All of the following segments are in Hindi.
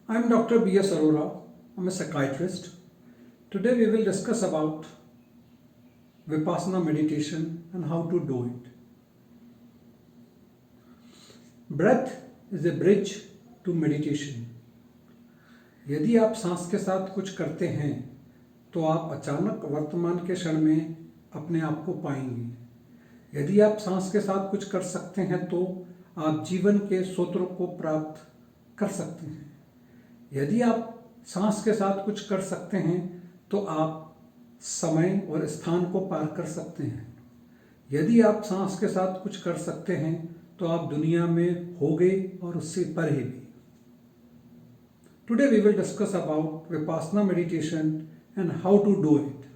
I am Dr. B.S. Arora. I'm a psychiatrist. Today we will discuss about Vipassana meditation and how to do it. Breath is a bridge to meditation. यदि आप सांस के साथ कुछ करते हैं तो आप अचानक वर्तमान के क्षण में अपने आप को पाएंगे। यदि आप सांस के साथ कुछ कर सकते हैं तो आप जीवन के सूत्रों को प्राप्त कर सकते हैं। यदि आप सांस के साथ कुछ कर सकते हैं तो आप समय और स्थान को पार कर सकते हैं। यदि आप सांस के साथ कुछ कर सकते हैं तो आप दुनिया में होगे और उससे परे भी। Today we will discuss about Vipassana meditation and how to do it.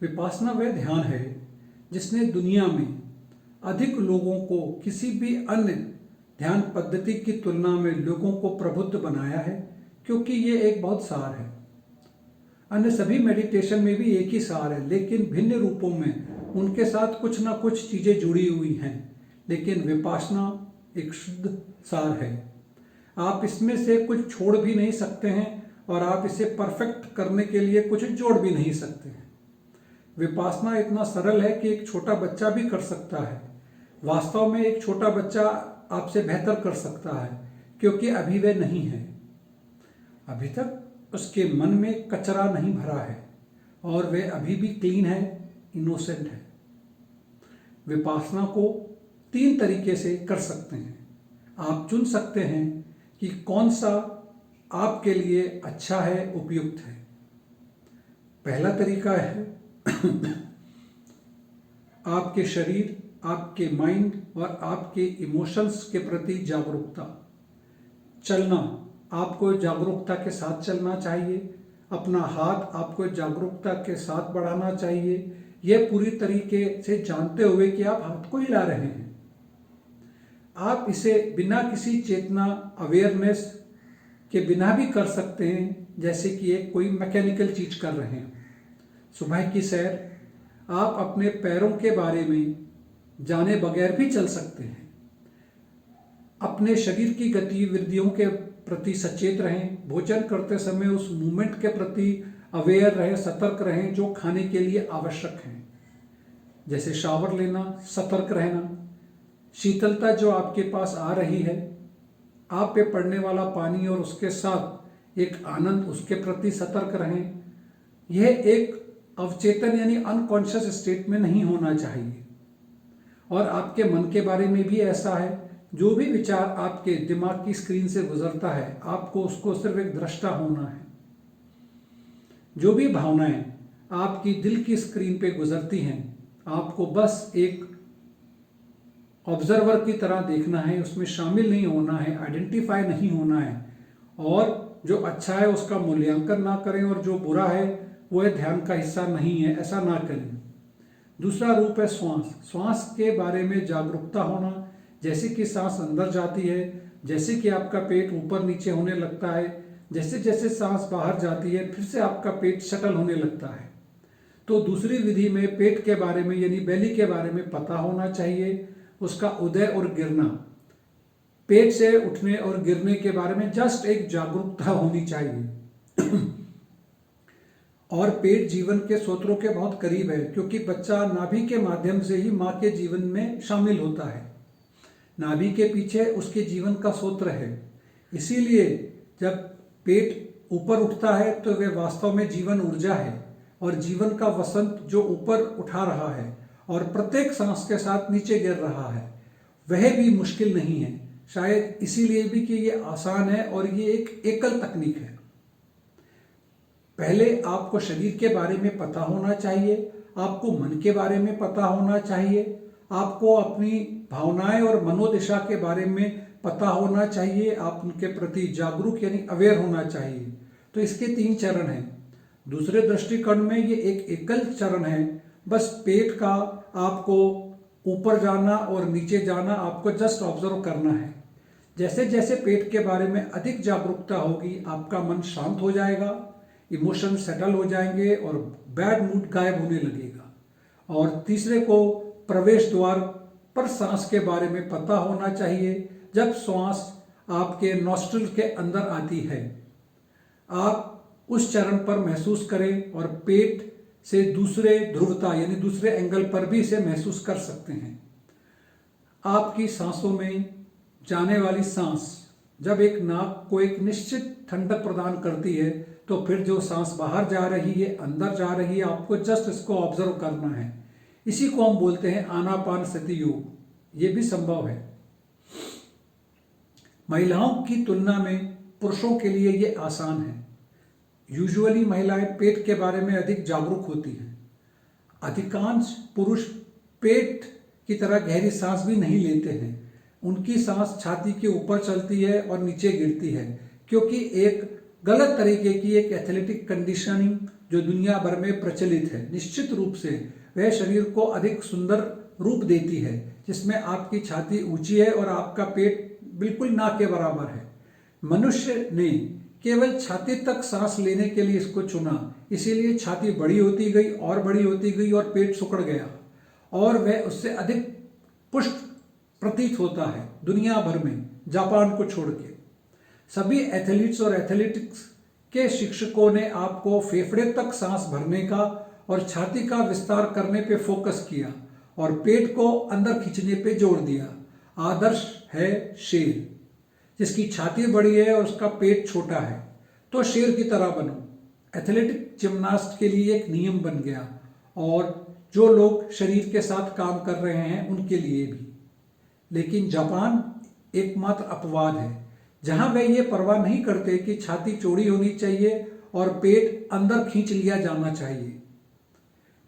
Vipassana वह ध्यान है जिसने दुनिया में अधिक लोगों को किसी भी अन्य ध्यान पद्धति की तुलना में लोगों को प्रबुद्ध बनाया है, क्योंकि ये एक बहुत सार है। अन्य सभी मेडिटेशन में भी एक ही सार है, लेकिन भिन्न रूपों में उनके साथ कुछ ना कुछ चीज़ें जुड़ी हुई हैं। लेकिन विपासना एक शुद्ध सार है। आप इसमें से कुछ छोड़ भी नहीं सकते हैं और आप इसे परफेक्ट करने के लिए कुछ जोड़ भी नहीं सकते हैं। विपासना इतना सरल है कि एक छोटा बच्चा भी कर सकता है। वास्तव में एक छोटा बच्चा आपसे बेहतर कर सकता है, क्योंकि अभी वह नहीं है। अभी तक उसके मन में कचरा नहीं भरा है और वह अभी भी क्लीन है, इनोसेंट है। विपासना को 3 तरीके से कर सकते हैं। आप चुन सकते हैं कि कौन सा आपके लिए अच्छा है, उपयुक्त है। पहला तरीका है आपके शरीर, आपके माइंड और आपके इमोशंस के प्रति जागरूकता। चलना, आपको जागरूकता के साथ चलना चाहिए। अपना हाथ आपको जागरूकता के साथ बढ़ाना चाहिए, यह पूरी तरीके से जानते हुए कि आप हाथ को हिला रहे हैं। आप इसे बिना किसी चेतना, अवेयरनेस के बिना भी कर सकते हैं, जैसे कि एक कोई मैकेनिकल चीज कर रहे हैं। सुबह की सैर, आप अपने पैरों के बारे में जाने बगैर भी चल सकते हैं। अपने शरीर की गतिविधियों के प्रति सचेत रहें। भोजन करते समय उस मूवमेंट के प्रति अवेयर रहें, सतर्क रहें जो खाने के लिए आवश्यक हैं, जैसे शावर लेना, सतर्क रहना। शीतलता जो आपके पास आ रही है, आप पे पड़ने वाला पानी और उसके साथ एक आनंद, उसके प्रति सतर्क रहें। यह एक अवचेतन यानी अनकॉन्शियस स्टेट में नहीं होना चाहिए। और आपके मन के बारे में भी ऐसा है, जो भी विचार आपके दिमाग की स्क्रीन से गुजरता है, आपको उसको सिर्फ एक दृष्टा होना है। जो भी भावनाएं आपकी दिल की स्क्रीन पे गुजरती हैं, आपको बस एक ऑब्जर्वर की तरह देखना है, उसमें शामिल नहीं होना है, आइडेंटिफाई नहीं होना है। और जो अच्छा है उसका मूल्यांकन ना करें और जो बुरा है वह ध्यान का हिस्सा नहीं है, ऐसा ना करें। दूसरा रूप है श्वास। श्वास के बारे में जागरूकता होना, जैसे कि सांस अंदर जाती है, जैसे कि आपका पेट ऊपर नीचे होने लगता है, जैसे जैसे सांस बाहर जाती है फिर से आपका पेट शटल होने लगता है। तो दूसरी विधि में पेट के बारे में यानी बेली के बारे में पता होना चाहिए, उसका उदय और गिरना, पेट से उठने और गिरने के बारे में जस्ट एक जागरूकता होनी चाहिए। और पेट जीवन के सूत्रों के बहुत करीब है, क्योंकि बच्चा नाभि के माध्यम से ही माँ के जीवन में शामिल होता है। नाभि के पीछे उसके जीवन का सूत्र है। इसीलिए जब पेट ऊपर उठता है तो वह वास्तव में जीवन ऊर्जा है और जीवन का वसंत जो ऊपर उठा रहा है और प्रत्येक सांस के साथ नीचे गिर रहा है, वह भी मुश्किल नहीं है। शायद इसीलिए भी कि ये आसान है और ये एक एकल तकनीक है। पहले आपको शरीर के बारे में पता होना चाहिए, आपको मन के बारे में पता होना चाहिए, आपको अपनी भावनाएं और मनोदशा के बारे में पता होना चाहिए, आप उनके प्रति जागरूक यानी अवेयर होना चाहिए। तो इसके 3 चरण हैं। दूसरे दृष्टिकोण में ये एक एकल चरण है, बस पेट का आपको ऊपर जाना और नीचे जाना, आपको जस्ट ऑब्जर्व करना है। जैसे जैसे पेट के बारे में अधिक जागरूकता होगी, आपका मन शांत हो जाएगा, इमोशन सेटल हो जाएंगे और बैड मूड गायब होने लगेगा। और तीसरे को प्रवेश द्वार पर सांस के बारे में पता होना चाहिए, जब श्वास आपके नॉस्ट्रिल के अंदर आती है। आप उस चरण पर महसूस करें और पेट से दूसरे ध्रुवता यानी दूसरे एंगल पर भी इसे महसूस कर सकते हैं। आपकी सांसों में जाने वाली सांस जब एक नाक को एक निश्चित ठंडक प्रदान करती है, तो फिर जो सांस बाहर जा रही है, अंदर जा रही है, आपको जस्ट इसको ऑब्जर्व करना है। इसी को हम बोलते हैं आनापानसति योग। ये भी संभव है। महिलाओं की तुलना में पुरुषों के लिए ये आसान है। यूजुअली महिलाएं पेट के बारे में अधिक जागरूक होती हैं। अधिकांश पुरुष पेट की तरह गहरी सांस भी नहीं लेते हैं। उनकी सांस छाती के ऊपर चलती है और नीचे गिरती है, क्योंकि एक गलत तरीके की एक एथलेटिक कंडीशनिंग जो दुनिया भर में प्रचलित है। निश्चित रूप से वह शरीर को अधिक सुंदर रूप देती है, जिसमें आपकी छाती ऊंची है और आपका पेट बिल्कुल ना के बराबर है। मनुष्य ने केवल छाती तक सांस लेने के लिए इसको चुना, इसीलिए छाती बड़ी होती गई और बड़ी होती गई और पेट सिकुड़ गया और वह उससे अधिक पुष्ट प्रतीत होता है दुनिया भर में, जापान को छोड़ के। सभी एथलीट्स और एथलेटिक्स के शिक्षकों ने आपको फेफड़े तक सांस भरने का और छाती का विस्तार करने पे फोकस किया और पेट को अंदर खींचने पे जोर दिया। आदर्श है शेर, जिसकी छाती बड़ी है और उसका पेट छोटा है, तो शेर की तरह बनो। एथलेटिक जिम्नास्ट के लिए एक नियम बन गया और जो लोग शरीर के साथ काम कर रहे हैं उनके लिए भी। लेकिन जापान एकमात्र अपवाद है जहां वे ये परवाह नहीं करते कि छाती चौड़ी होनी चाहिए और पेट अंदर खींच लिया जाना चाहिए।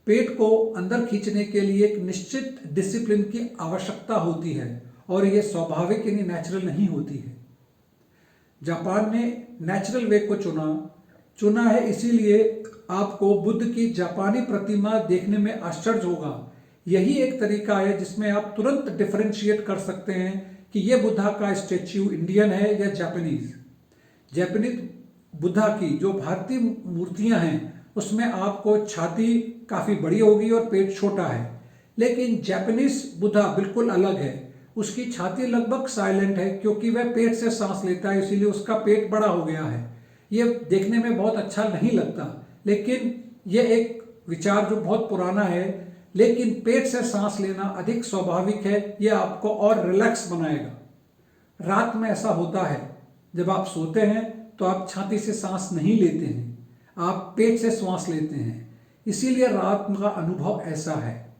पेट को अंदर खींचने के लिए एक निश्चित डिसिप्लिन की आवश्यकता होती है और यह स्वाभाविक यानी नेचुरल नहीं होती है। जापान ने नेचुरल वे को चुना है, इसीलिए आपको बुद्ध की जापानी प्रतिमा देखने में आश्चर्य होगा। यही एक तरीका है जिसमें आप तुरंत डिफरेंशिएट कर सकते हैं कि यह बुद्धा का स्टैच्यू इंडियन है या जापानीज। जापानीज बुद्धा की जो भारतीय मूर्तियां हैं उसमें आपको छाती काफी बड़ी होगी और पेट छोटा है, लेकिन जापानीज बुद्धा बिल्कुल अलग है। उसकी छाती लगभग साइलेंट है क्योंकि वह पेट से सांस लेता है, इसीलिए उसका पेट बड़ा हो गया है। यह देखने में बहुत अच्छा नहीं लगता, लेकिन यह एक विचार जो बहुत पुराना है। लेकिन पेट से सांस लेना अधिक स्वाभाविक है, यह आपको और रिलैक्स बनाएगा। रात में ऐसा होता है, जब आप सोते हैं तो आप छाती से सांस नहीं लेते हैं, आप पेट से सांस लेते हैं, इसीलिए रात का अनुभव ऐसा है।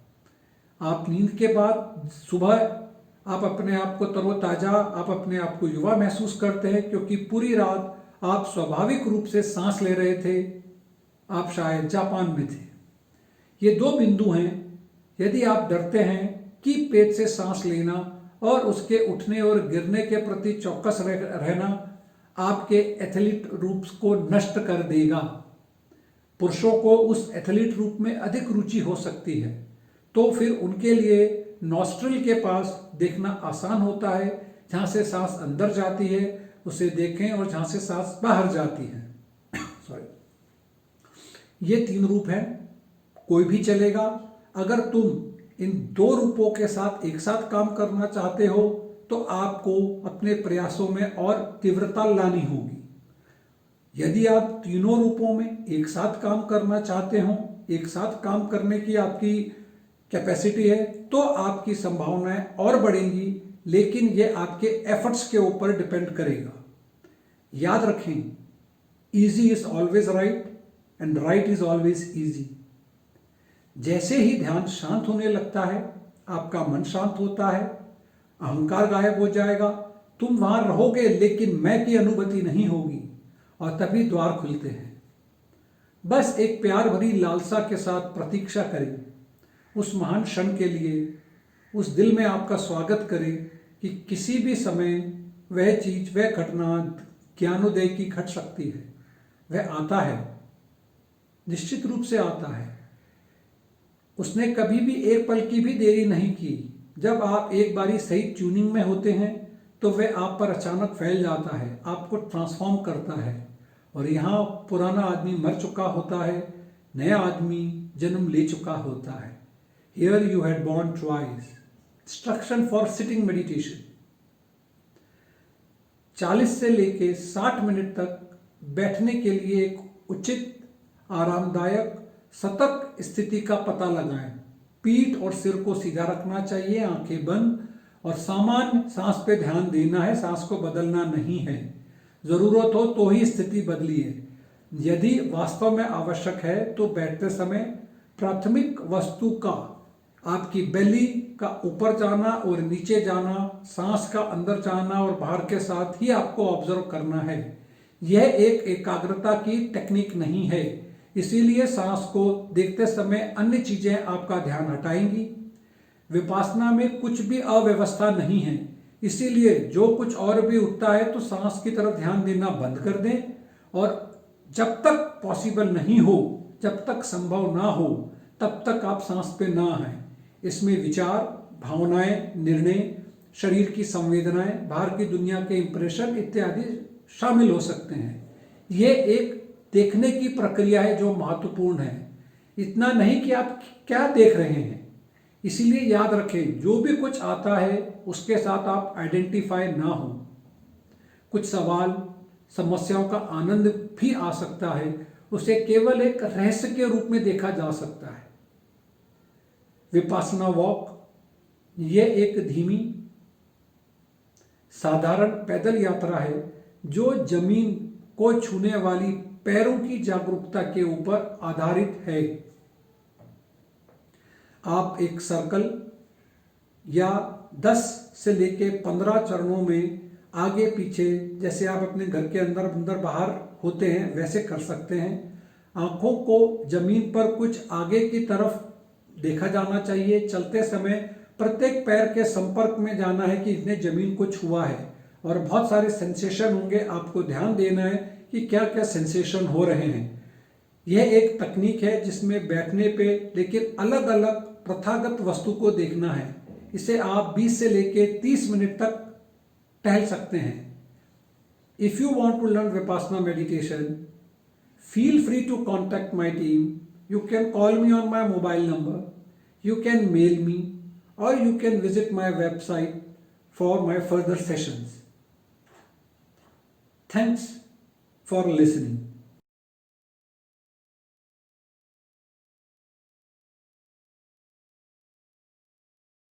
आप नींद के बाद सुबह आप अपने आप को तरोताजा, आप अपने आप को युवा महसूस करते हैं, क्योंकि पूरी रात आप स्वाभाविक रूप से सांस ले रहे थे। आप शायद जापान में थे। ये दो बिंदु हैं। यदि आप डरते हैं कि पेट से सांस लेना और उसके उठने और गिरने के प्रति चौकस रहना आपके एथलीट रूप को नष्ट कर देगा। पुरुषों को उस एथलीट रूप में अधिक रुचि हो सकती है, तो फिर उनके लिए नॉस्ट्रिल के पास देखना आसान होता है। जहाँ से सांस अंदर जाती है उसे देखें और जहाँ से सांस बाहर जाती है ये 3 रूप हैं, कोई भी चलेगा। अगर तुम इन 2 रूपों के साथ एक साथ काम करना चाहते हो तो आपको अपने प्रयासों में और तीव्रता लानी होगी। यदि आप तीनों रूपों में एक साथ काम करना चाहते हो, एक साथ काम करने की आपकी कैपेसिटी है, तो आपकी संभावनाएं और बढ़ेंगी, लेकिन ये आपके एफर्ट्स के ऊपर डिपेंड करेगा। याद रखें, easy is always right and right is always easy. जैसे ही ध्यान शांत होने लगता है, आपका मन शांत होता है, अहंकार गायब हो जाएगा, तुम वहां रहोगे लेकिन मैं की अनुभूति नहीं होगी और तभी द्वार खुलते हैं। बस एक प्यार भरी लालसा के साथ प्रतीक्षा करें उस महान क्षण के लिए, उस दिल में आपका स्वागत करें कि किसी भी समय वह चीज, वह घटना ज्ञानोदय की घट सकती है। वह आता है, निश्चित रूप से आता है। उसने कभी भी एक पल की भी देरी नहीं की। जब आप एक बारी सही ट्यूनिंग में होते हैं तो वह आप पर अचानक फैल जाता है, आपको ट्रांसफॉर्म करता है। और यहाँ पुराना आदमी मर चुका होता है, नया आदमी जन्म ले चुका होता है। Here you had born twice. Instruction for sitting meditation. 40 से लेके 60 मिनट तक बैठने के लिए एक उचित, आरामदायक, सतर्क स्थिति का पता लगाएं। पीठ और सिर को सीधा रखना चाहिए, आंखें बंद, और सामान्य सांस पे ध्यान देना है, सांस को बदलना नहीं है। जरूरत हो तो ही स्थिति बदलिए। यदि वास्तव में आवश्यक है तो बैठते समय प्राथमिक वस्तु का आपकी बेली का ऊपर जाना और नीचे जाना, सांस का अंदर जाना और बाहर के साथ ही आपको ऑब्जर्व करना है। यह एक एकाग्रता की टेक्निक नहीं है, इसीलिए सांस को देखते समय अन्य चीजें आपका ध्यान हटाएंगी। विपासना में कुछ भी अव्यवस्था नहीं है, इसीलिए जो कुछ और भी उठता है तो सांस की तरफ ध्यान देना बंद कर दें, और जब तक पॉसिबल नहीं हो, जब तक संभव ना हो, तब तक आप सांस पे ना आएं। इसमें विचार, भावनाएं, निर्णय, शरीर की संवेदनाएं, बाहर की दुनिया के इंप्रेशन इत्यादि शामिल हो सकते हैं। ये एक देखने की प्रक्रिया है जो महत्वपूर्ण है, इतना नहीं कि आप क्या देख रहे हैं। इसीलिए याद रखें, जो भी कुछ आता है उसके साथ आप आइडेंटिफाई ना हो। कुछ सवाल, समस्याओं का आनंद भी आ सकता है, उसे केवल एक रहस्य के रूप में देखा जा सकता है। विपासना वॉक, यह एक धीमी, साधारण पैदल यात्रा है जो जमीन को छूने वाली पैरों की जागरूकता के ऊपर आधारित है। आप एक सर्कल या 10 से लेके 15 चरणों में आगे पीछे, जैसे आप अपने घर के अंदर अंदर बाहर होते हैं वैसे कर सकते हैं। आंखों को जमीन पर कुछ आगे की तरफ देखा जाना चाहिए। चलते समय प्रत्येक पैर के संपर्क में जाना है कि इसने जमीन को छुआ है, और बहुत सारे सेंसेशन होंगे, आपको ध्यान देना है कि क्या क्या सेंसेशन हो रहे हैं। यह एक तकनीक है जिसमें बैठने पे लेकिन अलग अलग प्रथागत वस्तु को देखना है। इसे आप 20 से लेके 30 मिनट तक टहल सकते हैं। If you want to learn Vipassana meditation, feel free to contact my team. You can call me on my mobile number, you can mail me, or you can visit my website for my further sessions. Thanks for listening.